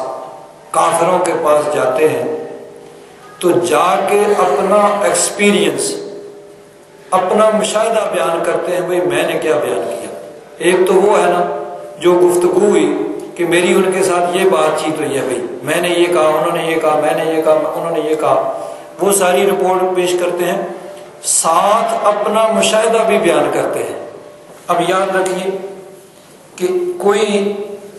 کافروں کے پاس جاتے ہیں، تو جا کے اپنا ایکسپیرینس، اپنا مشاہدہ بیان کرتے ہیں، بھئی میں نے کیا بیان کیا۔ ایک تو وہ ہے نا جو گفتگو ہوئی کہ میری ان کے ساتھ یہ بات چیت ہوئی ہے، بھئی میں نے یہ کہا، انہوں نے یہ کہا، میں نے یہ کہا، انہوں نے یہ کہا، وہ ساری رپورٹ پیش کرتے ہیں، ساتھ اپنا مشاہدہ بھی بیان کرتے ہیں۔ اب یاد رکھیے کہ کوئی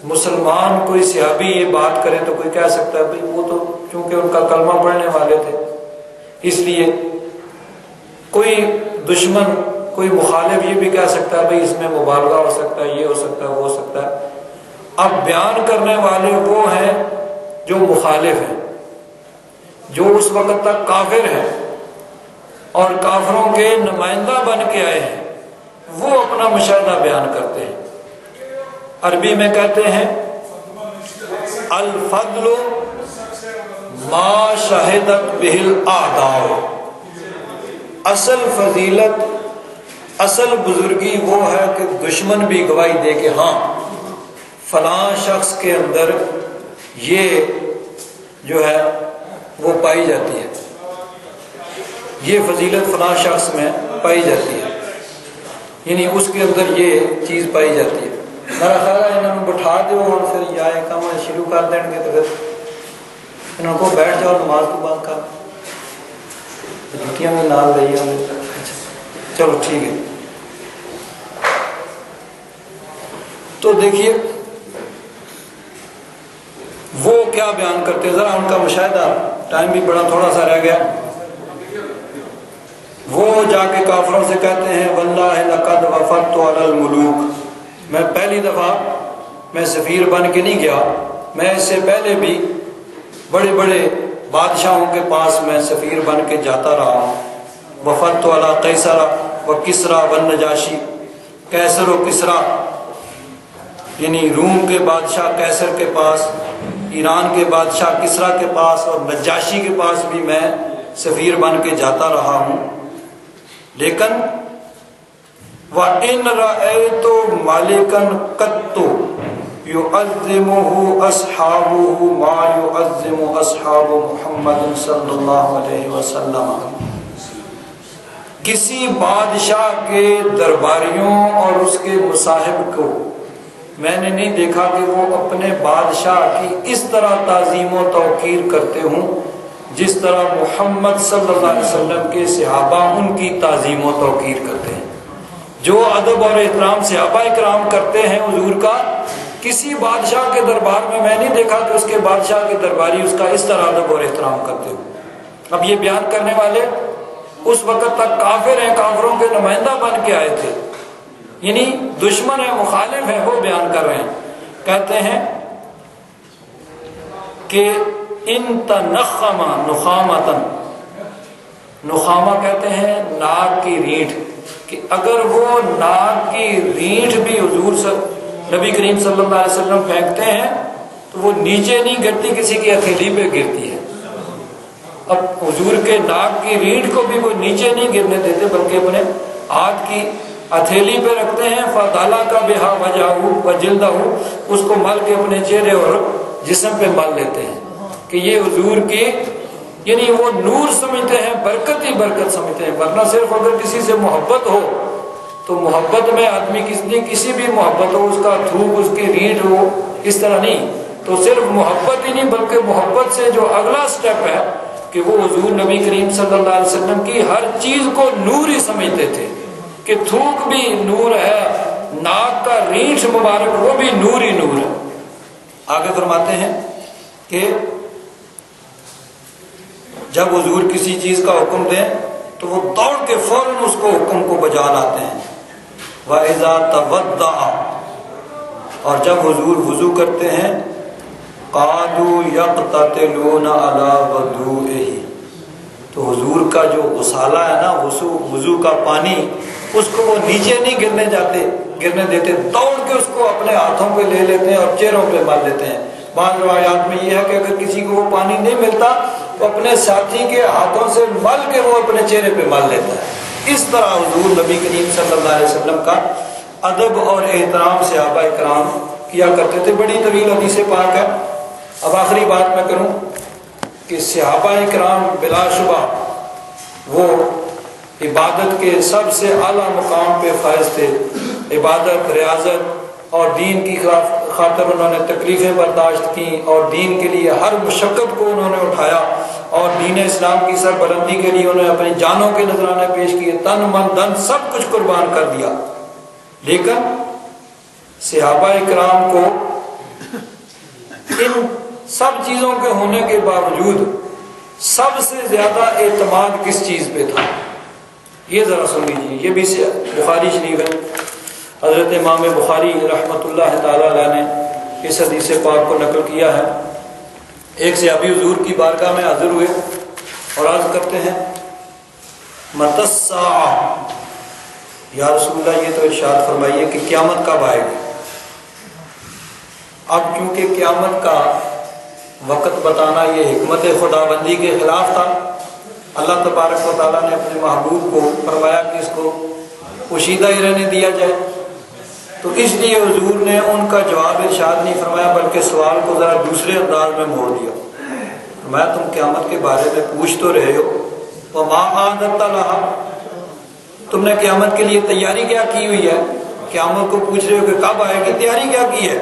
مسلمان، کوئی صحابی یہ بات کرے تو کوئی کہہ سکتا ہے بھئی وہ تو چونکہ ان کا کلمہ پڑھنے والے تھے، اس لیے کوئی دشمن، کوئی مخالف یہ بھی کہہ سکتا ہے بھئی اس میں مبالغہ ہو سکتا ہے، یہ ہو سکتا ہے، وہ ہو سکتا ہے۔ اب بیان کرنے والے وہ ہیں جو مخالف ہیں، جو اس وقت تک کافر ہیں اور کافروں کے نمائندہ بن کے آئے ہیں، وہ اپنا مشاہدہ بیان کرتے ہیں۔ عربی میں کہتے ہیں الفضل ما شہدت بہ الاعداء، اصل فضیلت، اصل بزرگی وہ ہے کہ دشمن بھی گواہی دے کہ ہاں فلاں شخص کے اندر یہ جو ہے وہ پائی جاتی ہے، یہ فضیلت فلاں شخص میں پائی جاتی ہے، یعنی اس کے اندر یہ چیز پائی جاتی ہے۔ میرا خیال ہے انہوں نے بٹھا دو اور پھر یا کام شروع کر دیں گے تو پھر انہوں کو بیٹھ جاؤ نماز کو بند کر، جھوٹیاں میں نال رہی ہیں۔ چلو ٹھیک ہے، تو دیکھیے وہ کیا بیان کرتے ہیں، ذرا ان کا مشاہدہ، ٹائم بھی بڑا تھوڑا سا رہ گیا۔ وہ جا کے کافروں سے کہتے ہیں واللہ لقد وفدت علی الملوک، میں پہلی دفعہ میں سفیر بن کے نہیں گیا، میں اس سے پہلے بھی بڑے بڑے بادشاہوں کے پاس میں سفیر بن کے جاتا رہا ہوں۔ وفدت علی قیصر و کسریٰ و النجاشی، قیصر و کسریٰ یعنی روم کے بادشاہ قیصر کے پاس، ایران کے بادشاہ کسریٰ کے پاس اور نجاشی کے پاس بھی میں سفیر بن کے جاتا رہا ہوں۔ لیکن وَإِنْ رَأَيْتُ مَلِكًا قَطُّ يُعَظِّمُهُ أَصْحَابُهُ مَا يُعَظِّمُ أَصْحَابُ مُحَمَّدٍ صلی اللہ علیہ وسلم، کسی بادشاہ کے درباریوں اور اس کے مصاحب کو میں نے نہیں دیکھا کہ وہ اپنے بادشاہ کی اس طرح تعظیم و توقیر کرتے ہوں جس طرح محمد صلی اللہ علیہ وسلم کے صحابہ ان کی تعظیم و توقیر کرتے ہیں۔ جو ادب اور احترام صحابہ اکرام کرتے ہیں حضور کا، کسی بادشاہ کے دربار میں میں نہیں دیکھا کہ اس کے بادشاہ کے درباری اس کا اس طرح ادب اور احترام کرتے ہوں۔ اب یہ بیان کرنے والے اس وقت تک کافر ہیں، کافروں کے نمائندہ بن کے آئے تھے، یعنی دشمن ہے، مخالف ہے، وہ بیان کر رہے ہیں۔ کہتے ہیں کہ ان تنخم نخامتن، نخامہ کہتے ہیں ناک کی ریٹھ، کہ اگر وہ ناک کی ریٹھ بھی حضور نبی کریم صلی اللہ علیہ وسلم پھینکتے ہیں تو وہ نیچے نہیں گرتی، کسی کی ہتھیلی پہ گرتی ہے۔ اب حضور کے ناک کی ریٹھ کو بھی وہ نیچے نہیں گرنے دیتے بلکہ اپنے ہاتھ کی ہتھیلی پہ رکھتے ہیں۔ فَدَلَكَ بِهَا وَجْهَهُ وَجِلْدَهُ، اس کو مل کے اپنے چہرے اور جسم پہ مل لیتے ہیں کہ یہ حضور کی، یعنی وہ نور سمجھتے ہیں، برکت ہی برکت سمجھتے ہیں۔ ورنہ صرف اگر کسی سے محبت ہو تو محبت میں آدمی کسی بھی محبت ہو، اس کا تھوک، اس کی ریڑھ ہو، اس طرح نہیں، تو صرف محبت ہی نہیں بلکہ محبت سے جو اگلا سٹیپ ہے کہ وہ حضور نبی کریم صلی اللہ علیہ وسلم کی ہر چیز کو نور ہی سمجھتے تھے، کہ تھوک بھی نور ہے، ناک کا ریڑھ مبارک وہ بھی نور ہی نور ہے۔ آگے فرماتے ہیں کہ جب حضور کسی چیز کا حکم دیں تو وہ دوڑ کے فوراً اس کو حکم کو بجا لاتے ہیں۔ وَإِذَا تَوَضَّأَ، اور جب حضور وضو کرتے ہیں قَعَدُوا يَقْتَتِلُونَ عَلَى وُضُوئِهِ، تو حضور کا جو غسالہ ہے نا، وضو کا پانی، اس کو وہ نیچے نہیں گرنے دیتے، دوڑ کے اس کو اپنے ہاتھوں پہ لے لیتے ہیں اور چہروں پہ مل لیتے ہیں۔ بعض روایات میں یہ ہے کہ اگر کسی کو وہ پانی نہیں ملتا تو اپنے ساتھی کے ہاتھوں سے مل کے وہ اپنے چہرے پہ مل لیتا ہے۔ اس طرح حضور نبی کریم صلی اللہ علیہ وسلم کا ادب اور احترام صحابہ اکرام کیا کرتے تھے۔ بڑی طویل حدیث پاک ہے۔ اب آخری بات میں کروں کہ صحابہ اکرام بلا شبہ وہ عبادت کے سب سے اعلیٰ مقام پہ فائز تھے۔ عبادت، ریاضت اور دین کی خاطر انہوں نے تکلیفیں برداشت کی اور دین کے لیے ہر مشقت کو انہوں نے اٹھایا اور دین اسلام کی سربلندی کے لیے انہوں نے اپنی جانوں کے نذرانے پیش کیے، تن من دھن سب کچھ قربان کر دیا۔ لیکن صحابہ اکرام کو ان سب چیزوں کے ہونے کے باوجود سب سے زیادہ اعتماد کس چیز پہ تھا؟ یہ ذرا سن لیجیے، یہ بھی بخاری شریف ہے۔ حضرت امام بخاری رحمۃ اللہ تعالی علیہ نے اس حدیث پاک کو نقل کیا ہے۔ ایک صحابی حضور کی بارگاہ میں حاضر ہوئے اور عرض کرتے ہیں متی الساعہ، یا رسول اللہ یہ تو ارشاد فرمائیے کہ قیامت کب آئے گی۔ اب چونکہ قیامت کا وقت بتانا یہ حکمت خداوندی کے خلاف تھا، اللہ تبارک و تعالیٰ نے اپنے محبوب کو فرمایا کہ اس کو پوشیدہ ہی رہنے دیا جائے، تو اس لیے حضور نے ان کا جواب ارشاد نہیں فرمایا بلکہ سوال کو ذرا دوسرے انداز میں موڑ دیا۔ فرمایا تم قیامت کے بارے میں پوچھ تو رہے ہو، وَمَا أَعْدَدْتَ لَهَا، تم نے قیامت کے لیے تیاری کیا کی ہوئی ہے؟ قیامت کو پوچھ رہے ہو کہ کب آئے گی، تیاری کیا کی ہے؟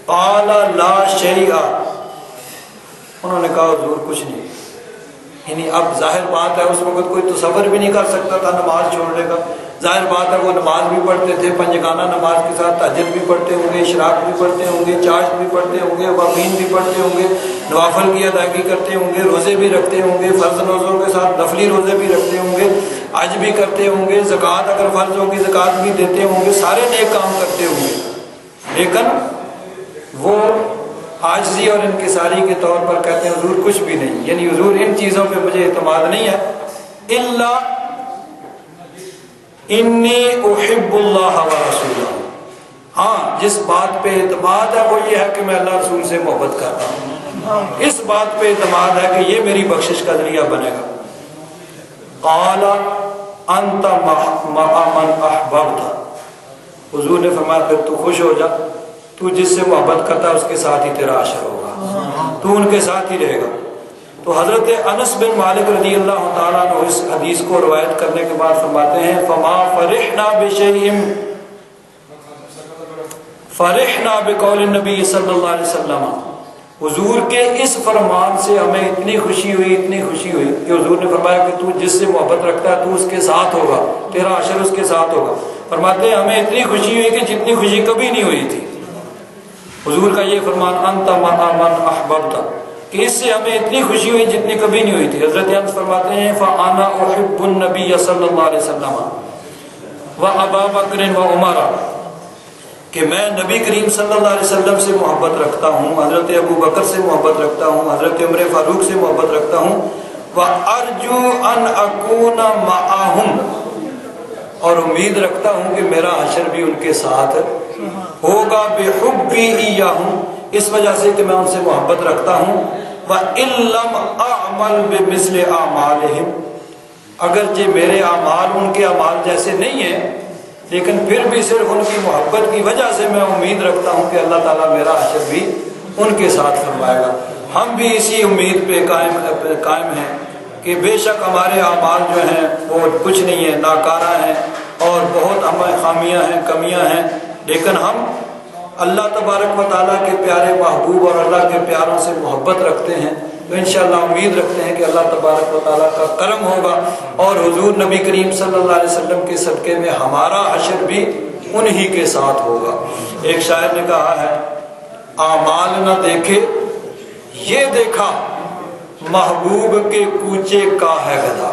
قَالَ لَا شَيْءَ، انہوں نے کہا حضور کچھ نہیں۔ یعنی اب ظاہر بات ہے اس وقت کوئی تصور بھی نہیں کر سکتا تھا نماز چھوڑنے کا، ظاہر بات ہے وہ نماز بھی پڑھتے تھے، پنجگانہ نماز کے ساتھ تہجد بھی پڑھتے ہوں گے، اشراق بھی پڑھتے ہوں گے، چاشت بھی پڑھتے ہوں گے، اوابین بھی پڑھتے ہوں گے، نوافل کی ادائیگی کرتے ہوں گے، روزے بھی رکھتے ہوں گے، فرض روزوں کے ساتھ نفلی روزے بھی رکھتے ہوں گے، حج بھی کرتے ہوں گے، زکوٰۃ اگر فرض ہوگی زکوٰۃ بھی دیتے ہوں گے، سارے نیک کام کرتے ہوں گے، لیکن وہ عاجزی اور انکساری کے طور پر کہتے ہیں حضور کچھ بھی نہیں، یعنی حضور ان چیزوں پہ مجھے اعتماد نہیں ہے، الا انی احب اللہ ورسولہ، ہاں جس بات پہ اعتماد ہے وہ یہ ہے کہ میں اللہ رسول سے محبت کرتا ہوں، اس بات پہ اعتماد ہے کہ یہ میری بخشش کا ذریعہ بنے گا۔ قال انت مع من احببت، حضور نے فرمایا پھر تو خوش ہو جا، تو جس سے محبت کرتا ہے اس کے ساتھ ہی تیرا حشر ہوگا، تو ان کے ساتھ ہی رہے گا۔ تو حضرت انس بن مالک رضی اللہ تعالیٰ عنہ اس حدیث کو روایت کرنے کے بعد فرماتے ہیں فما فرحنا بشیء فرحنا بقول النبی صلی اللہ علیہ وسلم، حضور کے اس فرمان سے ہمیں اتنی خوشی ہوئی کہ حضور نے فرمایا کہ تو جس سے محبت رکھتا ہے تو اس کے ساتھ ہوگا، تیرا حشر اس کے ساتھ ہوگا۔ فرماتے ہیں ہمیں اتنی خوشی ہوئی کہ جتنی خوشی کبھی نہیں ہوئی تھی۔ حضور کا یہ فرمان انت مع من احببت، کہ اس سے ہمیں اتنی خوشی ہوئی جتنی کبھی نہیں ہوئی تھی۔ حضرت انس فرماتے ہیں فانا احب النبی صلی اللہ علیہ وسلم وابا بکر وعمر، کہ میں نبی کریم صلی اللہ علیہ وسلم سے محبت رکھتا ہوں، حضرت ابو بکر سے محبت رکھتا ہوں، حضرت عمر فاروق سے محبت رکھتا ہوں، وارجو ان اکون معهم، اور امید رکھتا ہوں کہ میرا حشر بھی ان کے ساتھ ہوگا، بحبی ایاہم، اس وجہ سے کہ میں ان سے محبت رکھتا ہوں، وَإِن لَّمْ أَعْمَلْ بِمِثْلِ أَعْمَالِهِمْ، اگرچہ میرے اعمال ان کے اعمال جیسے نہیں ہیں، لیکن پھر بھی صرف ان کی محبت کی وجہ سے میں امید رکھتا ہوں کہ اللہ تعالیٰ میرا حشر بھی ان کے ساتھ فرمائے گا۔ ہم بھی اسی امید پہ قائم ہیں کہ بے شک ہمارے اعمال جو ہیں وہ کچھ نہیں ہیں، ناکارہ ہیں اور بہت ہمیں خامیاں ہیں، کمیاں ہیں، لیکن ہم اللہ تبارک و تعالیٰ کے پیارے محبوب اور اللہ کے پیاروں سے محبت رکھتے ہیں، تو انشاءاللہ امید رکھتے ہیں کہ اللہ تبارک و تعالیٰ کا کرم ہوگا اور حضور نبی کریم صلی اللہ علیہ وسلم کے صدقے میں ہمارا حشر بھی انہی کے ساتھ ہوگا۔ ایک شاعر نے کہا ہے اعمال نہ دیکھے یہ دیکھا محبوب کے کوچے کا ہے گدھا،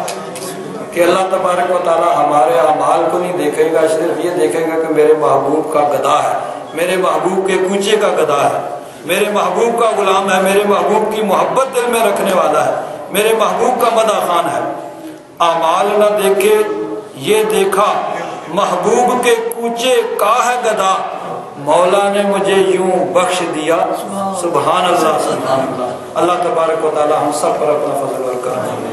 کہ اللہ تبارک و تعالیٰ ہمارے اعمال کو نہیں دیکھے گا، صرف یہ دیکھے گا کہ میرے محبوب کا گدھا ہے، میرے محبوب کے کوچے کا گدھا ہے، میرے محبوب کا غلام ہے، میرے محبوب کی محبت دل میں رکھنے والا ہے، میرے محبوب کا مدح خوان ہے۔ اعمال نہ دیکھے یہ دیکھا محبوب کے کوچے کا ہے گدھا، مولا نے مجھے یوں بخش دیا، سبحان اللہ سبحان اللہ۔ اللہ تبارک و تعالی ہم سب پر اپنا فضل اور کرم